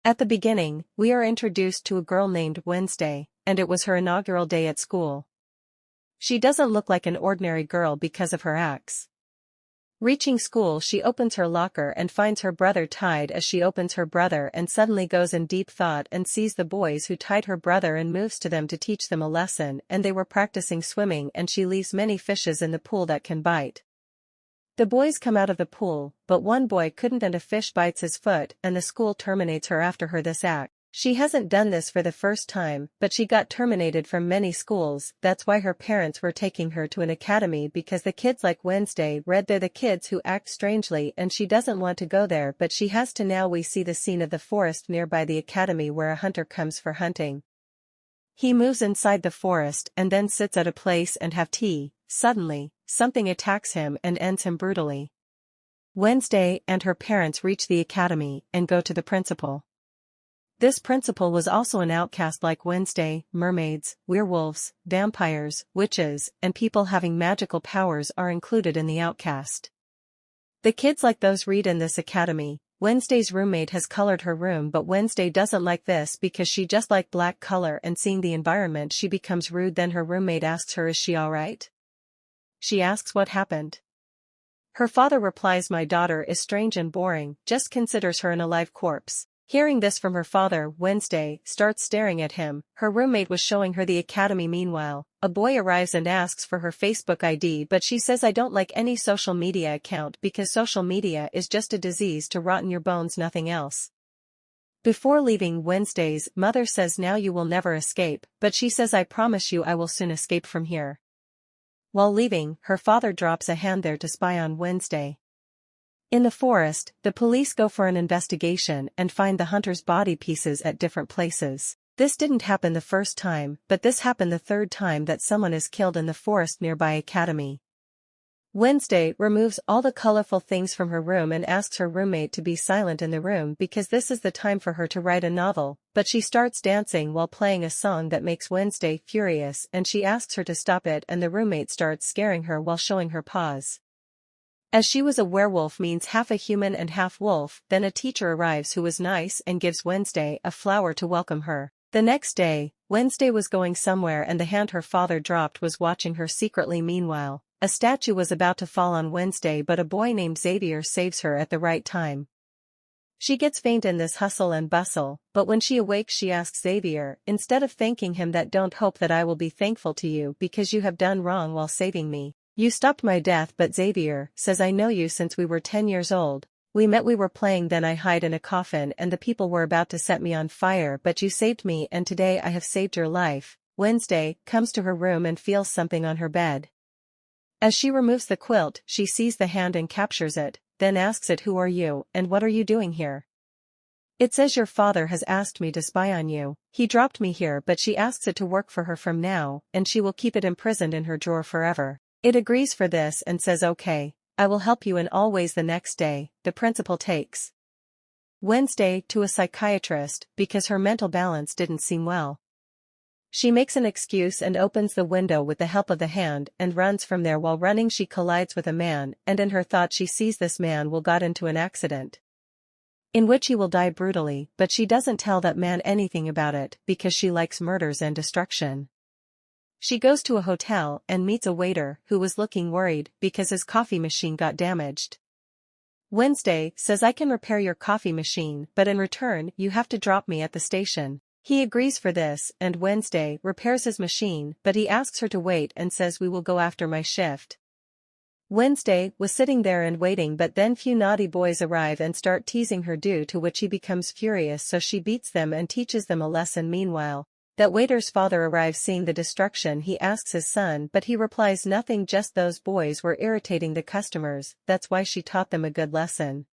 At the beginning, we are introduced to a girl named Wednesday, and it was her inaugural day at school. She doesn't look like an ordinary girl because of her acts. Reaching school, she opens her locker and finds her brother tied. As she opens her brother and suddenly goes in deep thought and sees the boys who tied her brother and moves to them to teach them a lesson, and they were practicing swimming, and she leaves many fishes in the pool that can bite. The boys come out of the pool, but one boy couldn't and a fish bites his foot, and the school terminates her after her this act. She hasn't done this for the first time, but she got terminated from many schools. That's why her parents were taking her to an academy, because the kids like Wednesday read they're the kids who act strangely, and she doesn't want to go there, but she has to. Now we see the scene of the forest nearby the academy where a hunter comes for hunting. He moves inside the forest and then sits at a place and have tea. Suddenly, something attacks him and ends him brutally. Wednesday and her parents reach the academy and go to the principal. This principal was also an outcast like Wednesday. Mermaids, werewolves, vampires, witches, and people having magical powers are included in the outcast. The kids like those read in this academy. Wednesday's roommate has colored her room, but Wednesday doesn't like this because she just like black color, and seeing the environment she becomes rude. Then her roommate asks her, is she alright? She asks what happened. Her father replies, my daughter is strange and boring, just considers her an alive corpse. Hearing this from her father, Wednesday starts staring at him. Her roommate was showing her the academy. Meanwhile, a boy arrives and asks for her Facebook ID, but she says, I don't like any social media account because social media is just a disease to rot in your bones, nothing else. Before leaving, Wednesday's mother says, now you will never escape, but she says, I promise you I will soon escape from here. While leaving, her father drops a hand there to spy on Wednesday. In the forest, the police go for an investigation and find the hunter's body pieces at different places. This didn't happen the first time, but this happened the third time that someone is killed in the forest nearby academy. Wednesday removes all the colorful things from her room and asks her roommate to be silent in the room because this is the time for her to write a novel, but she starts dancing while playing a song that makes Wednesday furious, and she asks her to stop it, and the roommate starts scaring her while showing her paws. As she was a werewolf, means half a human and half wolf, then a teacher arrives who was nice and gives Wednesday a flower to welcome her. The next day, Wednesday was going somewhere and the hand her father dropped was watching her secretly. Meanwhile, a statue was about to fall on Wednesday, but a boy named Xavier saves her at the right time. She gets faint in this hustle and bustle, but when she awakes she asks Xavier, instead of thanking him, that don't hope that I will be thankful to you because you have done wrong while saving me. You stopped my death. But Xavier says, I know you since we were 10 years old. We met, we were playing, then I hide in a coffin and the people were about to set me on fire, but you saved me, and today I have saved your life. Wednesday comes to her room and feels something on her bed. As she removes the quilt, she sees the hand and captures it, then asks it, who are you, and what are you doing here? It says, your father has asked me to spy on you. He dropped me here, but she asks it to work for her from now, and she will keep it imprisoned in her drawer forever. It agrees for this and says, okay, I will help you in all ways. The next day, the principal takes Wednesday to a psychiatrist because her mental balance didn't seem well. She makes an excuse and opens the window with the help of the hand and runs from there. While running, she collides with a man, and in her thought she sees this man will got into an accident in which he will die brutally, but she doesn't tell that man anything about it because she likes murders and destruction. She goes to a hotel and meets a waiter who was looking worried because his coffee machine got damaged. Wednesday says, I can repair your coffee machine, but in return you have to drop me at the station. He agrees for this, and Wednesday repairs his machine, but he asks her to wait and says, we will go after my shift. Wednesday was sitting there and waiting, but then few naughty boys arrive and start teasing her, due to which he becomes furious, so she beats them and teaches them a lesson. Meanwhile, that waiter's father arrives. Seeing the destruction, he asks his son, but he replies, nothing, just those boys were irritating the customers, that's why she taught them a good lesson.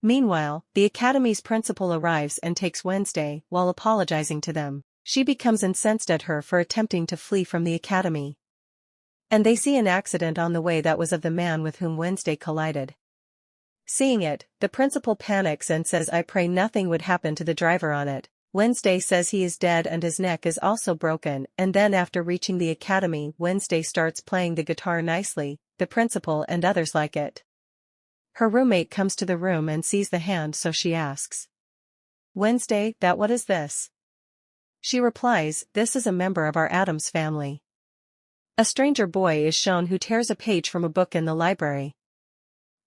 Meanwhile, the academy's principal arrives and takes Wednesday. While apologizing to them, she becomes incensed at her for attempting to flee from the academy. And they see an accident on the way that was of the man with whom Wednesday collided. Seeing it, the principal panics and says, I pray nothing would happen to the driver on it. Wednesday says he is dead and his neck is also broken, and then after reaching the academy, Wednesday starts playing the guitar nicely. The principal and others like it. Her roommate comes to the room and sees the hand, so she asks Wednesday, that what is this? She replies, this is a member of our Addams family. A stranger boy is shown who tears a page from a book in the library.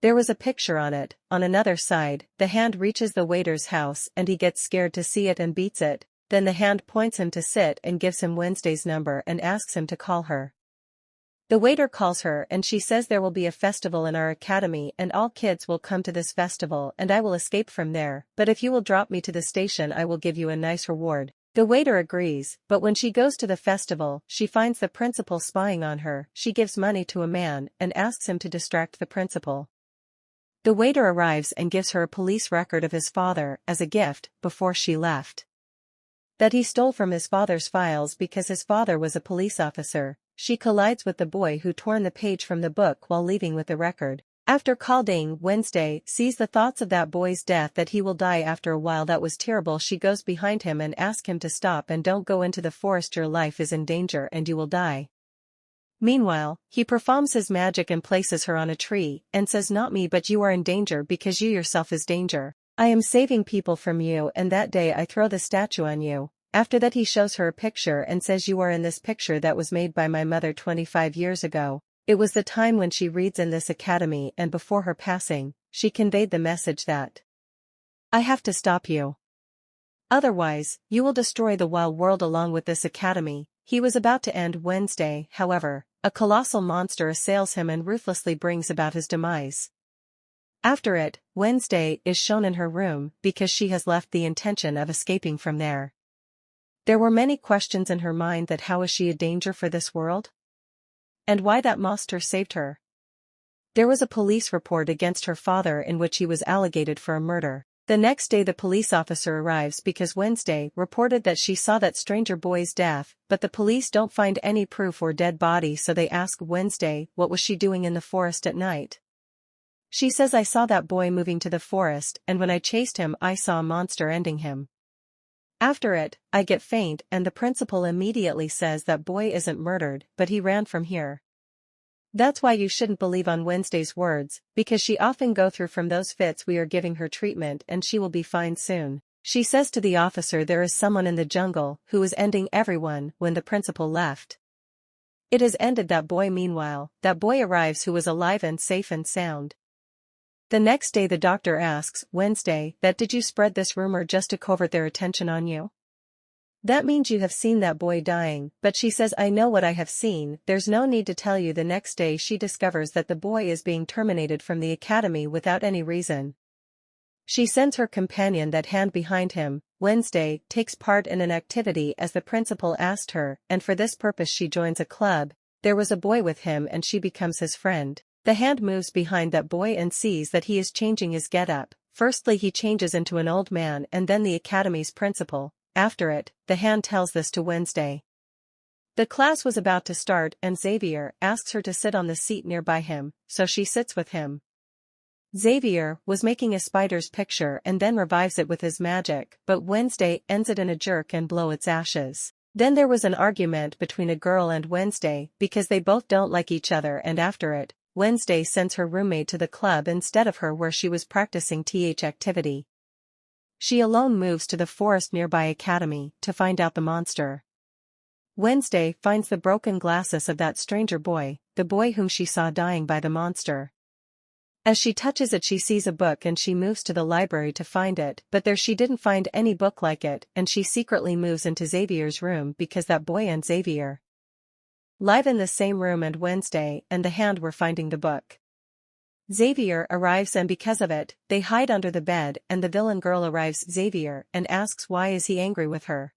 There was a picture on it. On another side, the hand reaches the waiter's house and he gets scared to see it and beats it. Then the hand points him to sit and gives him Wednesday's number and asks him to call her. The waiter calls her and she says there will be a festival in our academy and all kids will come to this festival and I will escape from there, but if you will drop me to the station I will give you a nice reward. The waiter agrees, but when she goes to the festival, she finds the principal spying on her. She gives money to a man and asks him to distract the principal. The waiter arrives and gives her a police record of his father as a gift before she left. That he stole from his father's files because his father was a police officer. She collides with the boy who torn the page from the book while leaving with the record. After calling, Wednesday sees the thoughts of that boy's death that he will die after a while. That was terrible. She goes behind him and asks him to stop and don't go into the forest. Your life is in danger and you will die. Meanwhile, he performs his magic and places her on a tree and says not me but you are in danger because you yourself is danger. I am saving people from you and that day I throw the statue on you. After that he shows her a picture and says you are in this picture that was made by my mother 25 years ago. It was the time when she reads in this academy and before her passing, she conveyed the message that I have to stop you. Otherwise, you will destroy the wild world along with this academy. He was about to end Wednesday, however, a colossal monster assails him and ruthlessly brings about his demise. After it, Wednesday is shown in her room because she has left the intention of escaping from there. There were many questions in her mind that how is she a danger for this world? And why that monster saved her? There was a police report against her father in which he was alleged for a murder. The next day the police officer arrives because Wednesday reported that she saw that stranger boy's death, but the police don't find any proof or dead body so they ask Wednesday what was she doing in the forest at night. She says I saw that boy moving to the forest and when I chased him I saw a monster ending him. After it, I get faint and the principal immediately says that boy isn't murdered but he ran from here. That's why you shouldn't believe on Wednesday's words, because she often go through from those fits. We are giving her treatment and she will be fine soon. She says to the officer there is someone in the jungle who is ending everyone when the principal left. It has ended that boy. Meanwhile, that boy arrives who was alive and safe and sound. The next day the doctor asks Wednesday that did you spread this rumor just to covert their attention on you? That means you have seen that boy dying, but she says I know what I have seen, there's no need to tell you. The next day she discovers that the boy is being terminated from the academy without any reason. She sends her companion that hand behind him. Wednesday takes part in an activity as the principal asked her, and for this purpose she joins a club. There was a boy with him and she becomes his friend. The hand moves behind that boy and sees that he is changing his get-up. Firstly he changes into an old man and then the academy's principal. After it, the hand tells this to Wednesday. The class was about to start and Xavier asks her to sit on the seat nearby him, so she sits with him. Xavier was making a spider's picture and then revives it with his magic, but Wednesday ends it in a jerk and blow its ashes. Then there was an argument between a girl and Wednesday because they both don't like each other, and after it, Wednesday sends her roommate to the club instead of her where she was practicing activity. She alone moves to the forest nearby academy to find out the monster. Wednesday finds the broken glasses of that stranger boy, the boy whom she saw dying by the monster. As she touches it she sees a book and she moves to the library to find it, but there she didn't find any book like it and she secretly moves into Xavier's room because that boy and Xavier live in the same room and Wednesday and the hand were finding the book. Xavier arrives and because of it, they hide under the bed and the villain girl arrives Xavier and asks why is he angry with her.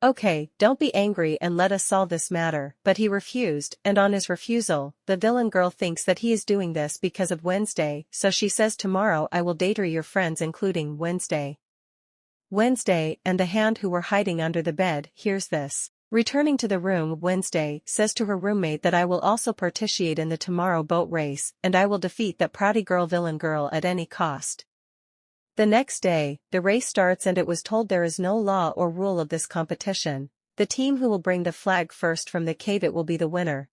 Okay, don't be angry and let us solve this matter, but he refused and on his refusal, the villain girl thinks that he is doing this because of Wednesday, so she says tomorrow I will date her your friends including Wednesday. Wednesday and the hand who were hiding under the bed hears this. Returning to the room Wednesday says to her roommate that I will also participate in the tomorrow boat race and I will defeat that proudy girl villain girl at any cost. The next day, the race starts and it was told there is no law or rule of this competition. The team who will bring the flag first from the cave it will be the winner.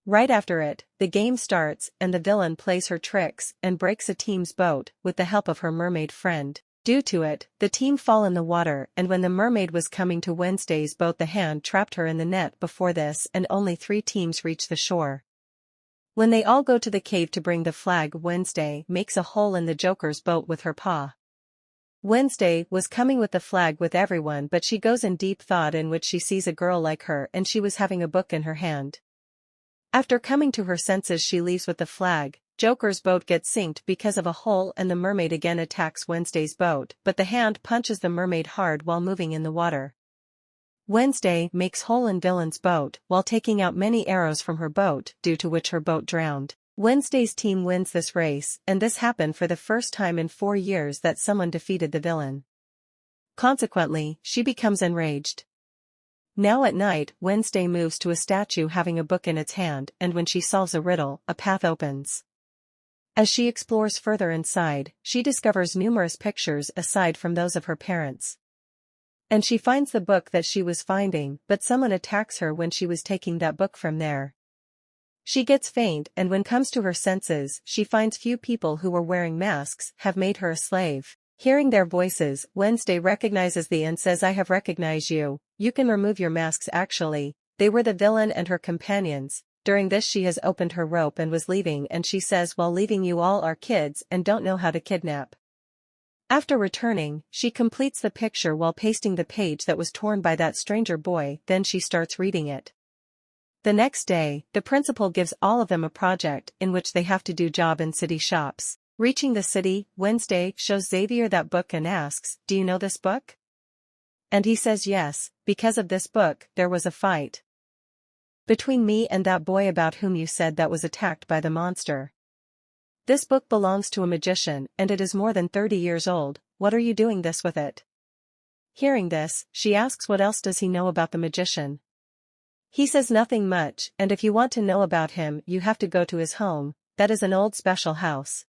Right after it, the game starts and the villain plays her tricks and breaks a team's boat with the help of her mermaid friend. Due to it, the team fall in the water, and when the mermaid was coming to Wednesday's boat, the hand trapped her in the net before this, and only 3 teams reach the shore. When they all go to the cave to bring the flag, Wednesday makes a hole in the Joker's boat with her paw. Wednesday was coming with the flag with everyone, but she goes in deep thought in which she sees a girl like her, and she was having a book in her hand. After coming to her senses, she leaves with the flag. Joker's boat gets sinked because of a hole, and the mermaid again attacks Wednesday's boat, but the hand punches the mermaid hard while moving in the water. Wednesday makes hole in villain's boat while taking out many arrows from her boat, due to which her boat drowned. Wednesday's team wins this race, and this happened for the first time in 4 years that someone defeated the villain. Consequently, she becomes enraged. Now at night, Wednesday moves to a statue having a book in its hand, and when she solves a riddle, a path opens. As she explores further inside, she discovers numerous pictures aside from those of her parents. And she finds the book that she was finding, but someone attacks her when she was taking that book from there. She gets faint, and when comes to her senses, she finds few people who were wearing masks have made her a slave. Hearing their voices, Wednesday recognizes the and says, "I have recognized you. You can remove your masks." Actually, they were the villain and her companions. During this she has opened her rope and was leaving, and she says, "While leaving, you all are kids and don't know how to kidnap." After returning, she completes the picture while pasting the page that was torn by that stranger boy, then she starts reading it. The next day, the principal gives all of them a project in which they have to do job in city shops. Reaching the city, Wednesday shows Xavier that book and asks, "Do you know this book?" And he says yes, because of this book, there was a fight between me and that boy about whom you said that was attacked by the monster. This book belongs to a magician, and it is more than 30 years old. What are you doing this with it? Hearing this, she asks what else does he know about the magician. He says nothing much, and if you want to know about him, you have to go to his home. That is an old special house.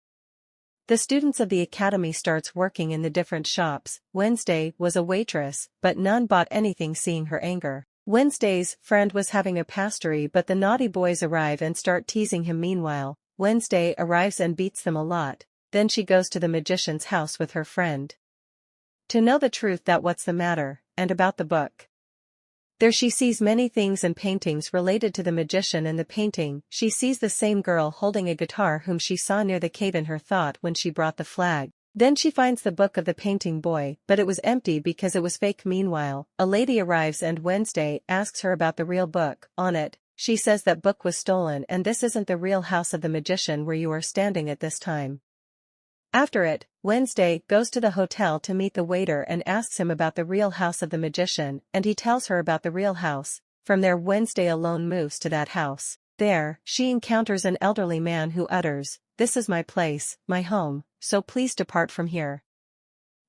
The students of the academy starts working in the different shops. Wednesday was a waitress, but none bought anything seeing her anger. Wednesday's friend was having a pastry, but the naughty boys arrive and start teasing him. Meanwhile, Wednesday arrives and beats them a lot. Then she goes to the magician's house with her friend to know the truth that what's the matter, and about the book. There she sees many things and paintings related to the magician. In the painting, she sees the same girl holding a guitar whom she saw near the cave in her thought when she brought the flag. Then she finds the book of the painting boy, but it was empty because it was fake. Meanwhile, a lady arrives and Wednesday asks her about the real book. On it, she says that book was stolen and this isn't the real house of the magician where you are standing at this time. After it, Wednesday goes to the hotel to meet the waiter and asks him about the real house of the magician, and he tells her about the real house. From there, Wednesday alone moves to that house. There, she encounters an elderly man who utters, "This is my place, my home, so please depart from here."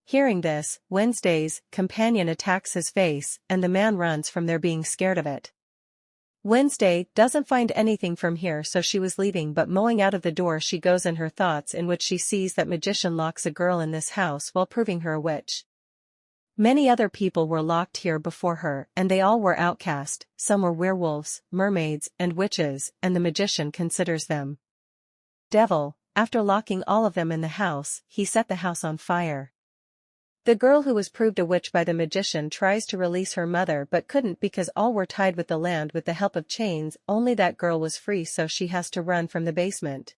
Hearing this, Wednesday's companion attacks his face, and the man runs from there being scared of it. Wednesday doesn't find anything from here, so she was leaving, but mowing out of the door she goes in her thoughts, in which she sees that magician locks a girl in this house while proving her a witch. Many other people were locked here before her, and they all were outcast. Some were werewolves, mermaids, and witches, and the magician considers them devil. After locking all of them in the house, he set the house on fire. The girl who was proved a witch by the magician tries to release her mother but couldn't because all were tied with the land with the help of chains. Only that girl was free, so she has to run from the basement.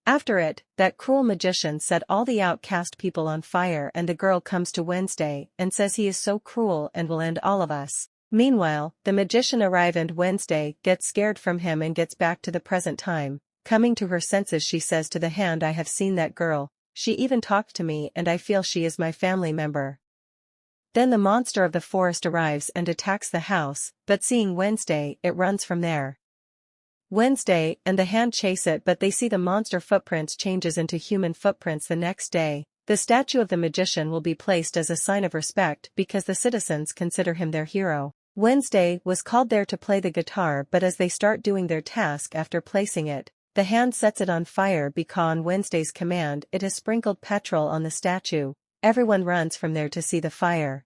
After it, that cruel magician set all the outcast people on fire, and the girl comes to Wednesday and says he is so cruel and will end all of us. Meanwhile, the magician arrives and Wednesday gets scared from him and gets back to the present time. Coming to her senses, she says to the hand, "I have seen that girl. She even talked to me and I feel she is my family member." Then the monster of the forest arrives and attacks the house, but seeing Wednesday, it runs from there. Wednesday and the hand chase it, but they see the monster footprints changes into human footprints. The next day, the statue of the magician will be placed as a sign of respect because the citizens consider him their hero. Wednesday was called there to play the guitar, but as they start doing their task after placing it, the hand sets it on fire because on Wednesday's command it has sprinkled petrol on the statue. Everyone runs from there to see the fire.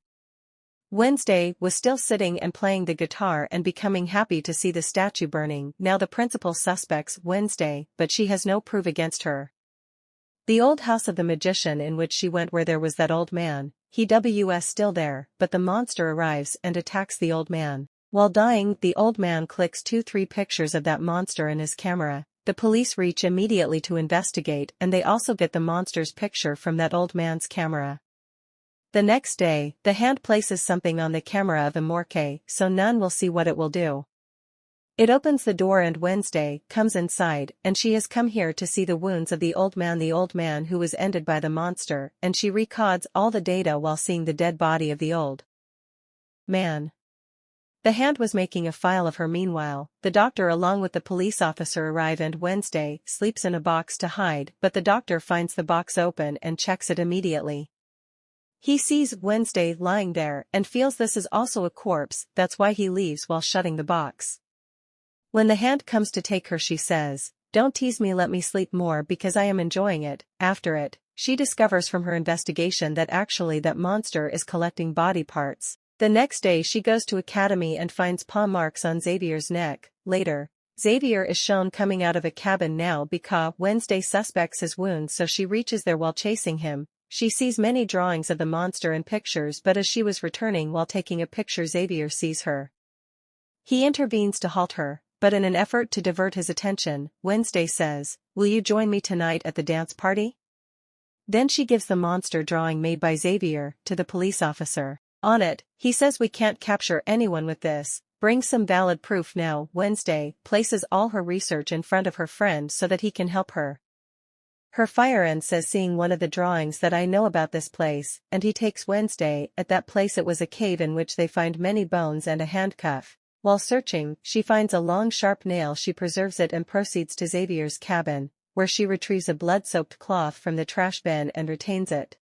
Wednesday was still sitting and playing the guitar and becoming happy to see the statue burning. Now the principal suspects Wednesday, but she has no proof against her. The old house of the magician in which she went where there was that old man, he was still there, but the monster arrives and attacks the old man. While dying, the old man clicks 2-3 pictures of that monster in his camera. The police reach immediately to investigate and they also get the monster's picture from that old man's camera. The next day, the hand places something on the camera of Amorque so none will see what it will do. It opens the door and Wednesday comes inside and she has come here to see the wounds of the old man who was ended by the monster, and she records all the data while seeing the dead body of the old man. The hand was making a file of her meanwhile. The doctor along with the police officer arrive and Wednesday sleeps in a box to hide, but the doctor finds the box open and checks it immediately. He sees Wednesday lying there and feels this is also a corpse, that's why he leaves while shutting the box. When the hand comes to take her she says, "Don't tease me, let me sleep more because I am enjoying it." After it, she discovers from her investigation that actually that monster is collecting body parts. The next day she goes to Academy and finds paw marks on Xavier's neck. Later, Xavier is shown coming out of a cabin now because Wednesday suspects his wounds, so she reaches there while chasing him. She sees many drawings of the monster and pictures, but as she was returning while taking a picture Xavier sees her. He intervenes to halt her, but in an effort to divert his attention, Wednesday says, "Will you join me tonight at the dance party?" Then she gives the monster drawing made by Xavier to the police officer. On it, he says, "We can't capture anyone with this. Bring some valid proof now." Wednesday places all her research in front of her friend so that he can help her. Her friend says, seeing one of the drawings, that I know about this place, and he takes Wednesday. At that place it was a cave in which they find many bones and a handcuff. While searching, she finds a long sharp nail. She preserves it and proceeds to Xavier's cabin, where she retrieves a blood-soaked cloth from the trash bin and retains it.